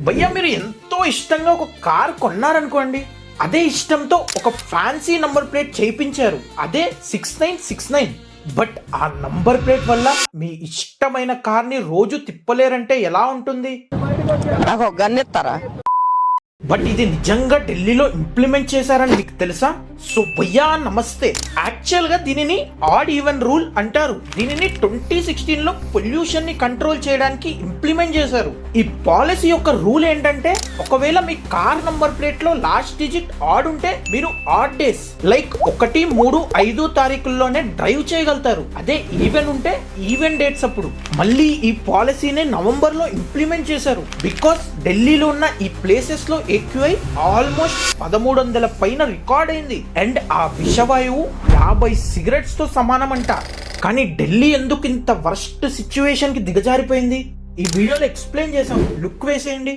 భయ్యా మీరు ఎంతో ఇష్టంగా ఒక కార్ కొన్నారనుకోండి, అదే ఇష్టంతో ఒక ఫ్యాన్సీ నంబర్ ప్లేట్ చేయించారు, అదే 6969. బట్ ఆ నంబర్ ప్లేట్ వల్ల మీ ఇష్టమైన కార్ ని రోజు తిప్పలేరంటే ఎలా ఉంటుంది? నాకు గన్నెత్తారా? బట్ ఇది నిజంగా ఢిల్లీలో ఇంప్లిమెంట్ చేశారని మీకు తెలుసా? సో భయ్యా నమస్తే. యాక్చువల్ గా దీనిని ఆడ్ ఈవెన్ రూల్ అంటారు. దీనిని 2016 లో పొల్యూషన్ ని కంట్రోల్ చేయడానికి ఇంప్లిమెంట్ చేశారు. ఈ పాలసీ యొక్క రూల్ ఏంటంటే, ఒకవేళ మీ కార్ నంబర్ ప్లేట్ లో లాస్ట్ డిజిట్ ఆడ్ ఉంటే మీరు ఆడ్ డేస్ లైక్ 1, 3, 5 తారీఖుల్లోనే డ్రైవ్ చేయగలుగుతారు. అదే ఈవెన్ ఉంటే ఈవెన్ డేట్స్ అప్పుడు. మళ్ళీ ఈ పాలసీని నవంబర్ లో ఇంప్లిమెంట్ చేశారు. బికాస్ ఢిల్లీలో ఉన్న ఈ ప్లేసెస్ లో AQI ఆల్మోస్ట్ 1300 పైన రికార్డ్ అయింది. అండ్ ఆ విషవాయువు 50 సిగరెట్స్ తో సమానమంట. కానీ ఢిల్లీ ఎందుకు ఇంత వర్స్ట్ సిచ్యువేషన్ కి దిగజారిపోయింది? ఈ వీడియోలో ఎక్స్ప్లెయిన్ చేసాం, లుక్ వేసేయండి.